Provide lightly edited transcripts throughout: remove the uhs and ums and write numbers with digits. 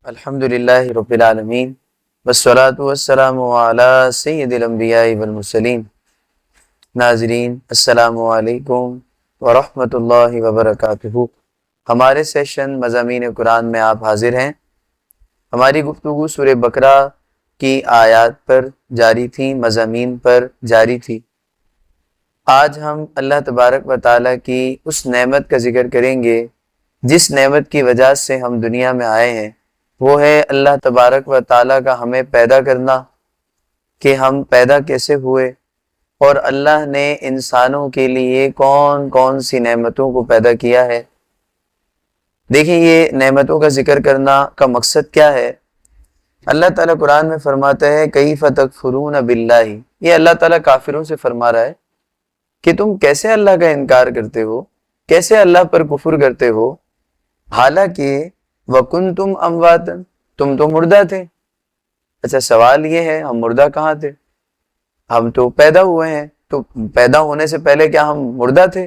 الحمدللہ رب العالمین والصلاة والسلام علی سید الانبیاء والمرسلین۔ ناظرین السلام علیکم ورحمۃ اللہ وبرکاتہ۔ ہمارے سیشن مضامین قرآن میں آپ حاضر ہیں۔ ہماری گفتگو سورہ بقرہ کی آیات پر جاری تھی، مضامین پر جاری تھی۔ آج ہم اللہ تبارک و تعالیٰ کی اس نعمت کا ذکر کریں گے جس نعمت کی وجہ سے ہم دنیا میں آئے ہیں، وہ ہے اللہ تبارک و تعالیٰ کا ہمیں پیدا کرنا، کہ ہم پیدا کیسے ہوئے اور اللہ نے انسانوں کے لیے کون کون سی نعمتوں کو پیدا کیا ہے۔ دیکھیں، یہ نعمتوں کا ذکر کرنا کا مقصد کیا ہے۔ اللہ تعالیٰ قرآن میں فرماتا ہے کیف تکفرون باللہ، یہ اللہ تعالیٰ کافروں سے فرما رہا ہے کہ تم کیسے اللہ کا انکار کرتے ہو، کیسے اللہ پر کفر کرتے ہو، حالانکہ وَكُنْتُمْ أَمْوَاتًا، تم تو مردہ تھے۔ اچھا، سوال یہ ہے ہم مردہ کہاں تھے؟ ہم تو پیدا ہوئے ہیں، تو پیدا ہونے سے پہلے کیا ہم مردہ تھے؟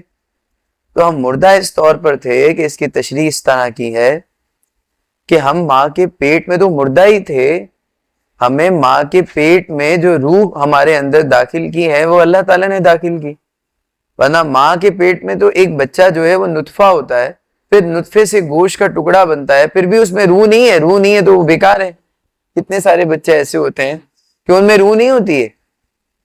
تو ہم مردہ اس طور پر تھے کہ اس کی تشریح اس طرح کی ہے کہ ہم ماں کے پیٹ میں تو مردہ ہی تھے، ہمیں ماں کے پیٹ میں جو روح ہمارے اندر داخل کی ہے وہ اللہ تعالیٰ نے داخل کی، ورنہ ماں کے پیٹ میں تو ایک بچہ جو ہے وہ نطفہ ہوتا ہے، پھر نطفے سے گوشت کا ٹکڑا بنتا ہے، پھر بھی اس میں روح نہیں ہے، روح نہیں ہے تو وہ بیکار ہے۔ کتنے سارے بچے ایسے ہوتے ہیں کہ ان میں روح نہیں ہوتی ہے۔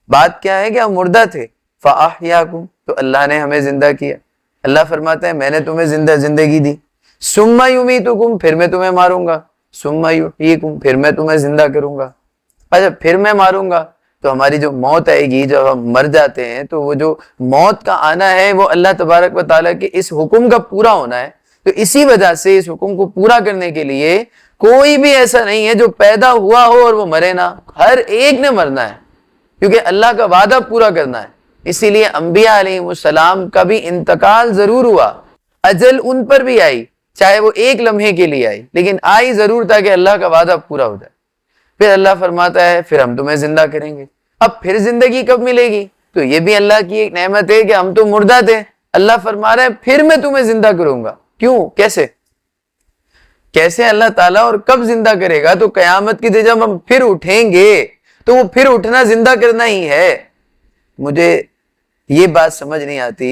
بات کیا ہے کہ ہم مردہ تھے، فَأَحْيَاكُمْ، تو اللہ نے ہمیں زندہ کیا۔ اللہ فرماتا ہے میں نے تمہیں زندگی دی، ثُمَّ يُمِيتُكُمْ، پھر میں تمہیں ماروں گا، ثُمَّ يُحْيِيكُمْ، پھر میں تمہیں زندہ کروں گا۔ اچھا، پھر میں ماروں گا تو ہماری جو موت آئے گی، جب ہم مر جاتے ہیں تو وہ جو موت کا آنا ہے وہ اللہ تبارک و تعالیٰ کے اس حکم کا پورا ہونا ہے۔ تو اسی وجہ سے اس حکم کو پورا کرنے کے لیے کوئی بھی ایسا نہیں ہے جو پیدا ہوا ہو اور وہ مرے نہ، ہر ایک نے مرنا ہے، کیونکہ اللہ کا وعدہ پورا کرنا ہے۔ اسی لیے انبیاء علیہ السلام کا بھی انتقال ضرور ہوا، اجل ان پر بھی آئی، چاہے وہ ایک لمحے کے لیے آئی، لیکن آئی ضرور تھا کہ اللہ کا وعدہ پورا ہو جائے۔ پھر اللہ فرماتا ہے پھر ہم تمہیں زندہ کریں گے۔ اب پھر زندگی کب ملے گی؟ تو یہ بھی اللہ کی ایک نعمت ہے کہ ہم تو مردہ تھے، اللہ فرما رہا ہے پھر میں تمہیں زندہ کروں گا۔ کیوں؟ کیسے اللہ تعالیٰ اور کب زندہ کرے گا؟ تو قیامت کی دن جب ہم پھر اٹھیں گے تو وہ پھر اٹھنا زندہ کرنا ہی ہے۔ مجھے یہ بات سمجھ نہیں آتی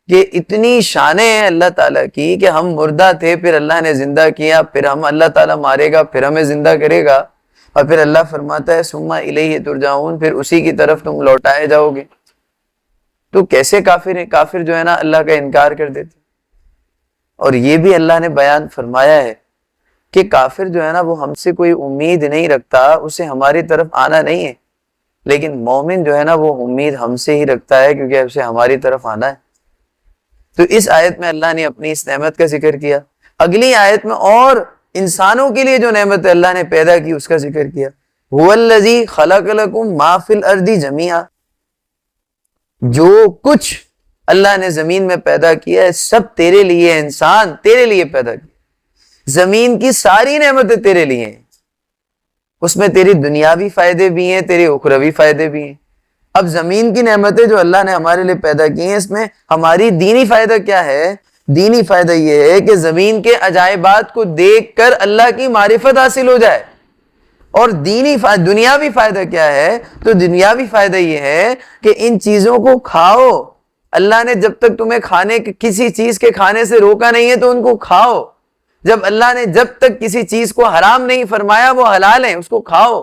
کہ اتنی شانیں ہیں اللہ تعالیٰ کی کہ ہم مردہ تھے، پھر اللہ نے زندہ کیا، پھر ہم اللہ تعالیٰ مارے گا، پھر ہمیں زندہ کرے گا، اور پھر اللہ فرماتا ہے ثم الیہ ترجعون، پھر اسی کی طرف تم لوٹائے جاؤ گے۔ تو کیسے کافر ہیں؟ کافر جو ہے نا اللہ کا انکار کر دیتے۔ اور یہ بھی اللہ نے بیان فرمایا ہے کہ کافر جو ہے نا وہ ہم سے کوئی امید نہیں رکھتا، اسے ہماری طرف آنا نہیں ہے، لیکن مومن جو ہے نا وہ امید ہم سے ہی رکھتا ہے، کیونکہ اسے ہماری طرف آنا ہے۔ تو اس آیت میں اللہ نے اپنی اس نعمت کا ذکر کیا، اگلی آیت میں اور انسانوں کے لیے جو نعمت اللہ نے پیدا کی اس کا ذکر کیا۔ هُوَ الَّذِي خَلَقَ لَكُم مَا فِي الْأَرْضِ جَمِيعًا، جو کچھ اللہ نے زمین میں پیدا کیا ہے سب تیرے لیے، انسان تیرے لیے پیدا کیا، زمین کی ساری نعمتیں تیرے لیے ہیں، اس میں تیری دنیاوی فائدے بھی ہیں، تیرے اخروی فائدے بھی ہیں۔ اب زمین کی نعمتیں جو اللہ نے ہمارے لیے پیدا کی ہیں، اس میں ہماری دینی فائدہ کیا ہے؟ دینی فائدہ یہ ہے کہ زمین کے عجائبات کو دیکھ کر اللہ کی معرفت حاصل ہو جائے۔ اور دنیاوی فائدہ کیا ہے؟ تو دنیاوی فائدہ یہ ہے کہ ان چیزوں کو کھاؤ۔ اللہ نے جب تک تمہیں کسی چیز کے کھانے سے روکا نہیں ہے تو ان کو کھاؤ۔ اللہ نے جب تک کسی چیز کو حرام نہیں فرمایا وہ حلال ہے، اس کو کھاؤ۔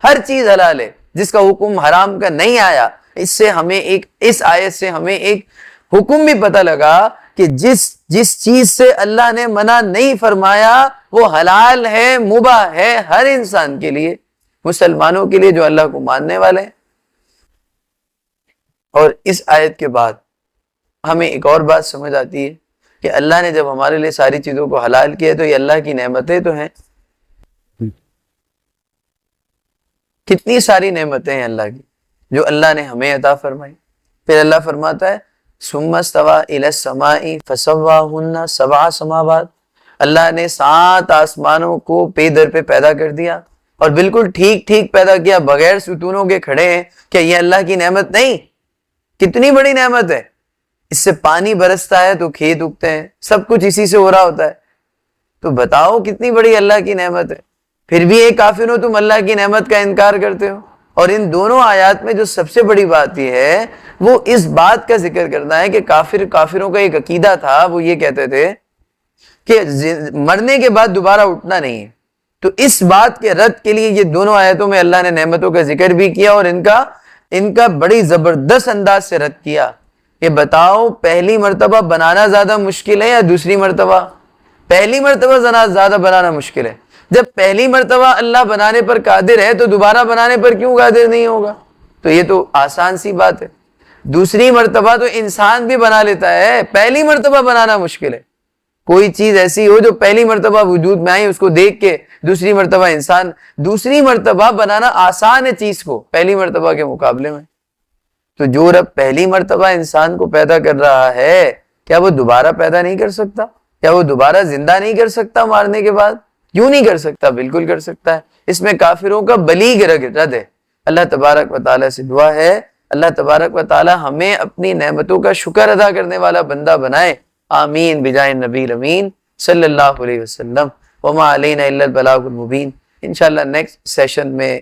ہر چیز حلال ہے، جس کا حکم حرام کا نہیں آیا۔ اس آیت سے ہمیں ایک حکم بھی پتہ لگا کہ جس چیز سے اللہ نے منع نہیں فرمایا وہ حلال ہے، مباح ہے ہر انسان کے لیے، مسلمانوں کے لیے جو اللہ کو ماننے والے ہیں۔ اور اس آیت کے بعد ہمیں ایک اور بات سمجھ آتی ہے کہ اللہ نے جب ہمارے لیے ساری چیزوں کو حلال کیا تو یہ اللہ کی نعمتیں تو ہیں۔ کتنی ساری نعمتیں ہیں اللہ کی جو اللہ نے ہمیں عطا فرمائی۔ پھر اللہ فرماتا ہے ثم استوى الى السماء فسواهن سبع سماوات، اللہ نے 7 آسمانوں کو پے در پہ پیدا کر دیا اور بالکل ٹھیک ٹھیک پیدا کیا، بغیر ستونوں کے کھڑے ہیں۔ کیا یہ اللہ کی نعمت نہیں؟ کتنی بڑی نعمت ہے۔ اس سے پانی برستا ہے تو کھیت اگتے ہیں، سب کچھ اسی سے ہو رہا ہوتا ہے۔ تو بتاؤ کتنی بڑی اللہ کی نعمت ہے. پھر بھی ایک کافر ہو تم اللہ کی نعمت کا انکار کرتے ہو. اور ان دونوں آیات میں جو سب سے بڑی بات یہ ہے وہ اس بات کا ذکر کرنا ہے کہ کافروں کا ایک عقیدہ تھا. وہ یہ کہتے تھے کہ مرنے کے بعد دوبارہ اٹھنا نہیں ہے. تو اس بات کے رد کے لیے یہ دونوں آیتوں میں اللہ نے نعمتوں کا ذکر بھی کیا اور ان کا بڑی زبردست انداز سے رد کیا. یہ بتاؤ پہلی مرتبہ بنانا زیادہ مشکل ہے یا دوسری مرتبہ؟ پہلی مرتبہ زیادہ بنانا مشکل ہے. جب پہلی مرتبہ اللہ بنانے پر قادر ہے تو دوبارہ بنانے پر کیوں قادر نہیں ہوگا؟ تو یہ تو آسان سی بات ہے. دوسری مرتبہ تو انسان بھی بنا لیتا ہے, پہلی مرتبہ بنانا مشکل ہے. کوئی چیز ایسی ہو جو پہلی مرتبہ وجود میں آئی, اس کو دیکھ کے دوسری مرتبہ بنانا آسان ہے چیز کو پہلی مرتبہ کے مقابلے میں. تو جو رب پہلی مرتبہ انسان کو پیدا کر رہا ہے, کیا وہ دوبارہ پیدا نہیں کر سکتا؟ کیا وہ دوبارہ زندہ نہیں کر سکتا مارنے کے بعد؟ کیوں نہیں کر سکتا؟ بالکل کر سکتا ہے. اس میں کافروں کا بلیغ رد ہے. اللہ تبارک و تعالیٰ سے دعا ہے اللہ تبارک و تعالیٰ ہمیں اپنی نعمتوں کا شکر ادا کرنے والا بندہ بنائے. آمین بجائے نبی امین صلی اللہ علیہ وسلم. وما علینا الا البلاغ المبین. انشاءاللہ نیکسٹ سیشن میں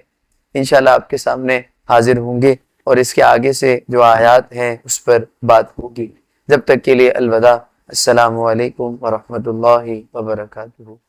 انشاءاللہ آپ کے سامنے حاضر ہوں گے اور اس کے آگے سے جو آیات ہیں اس پر بات ہوگی. جب تک کے لیے الوداع. السلام علیکم ورحمۃ اللہ وبرکاتہ.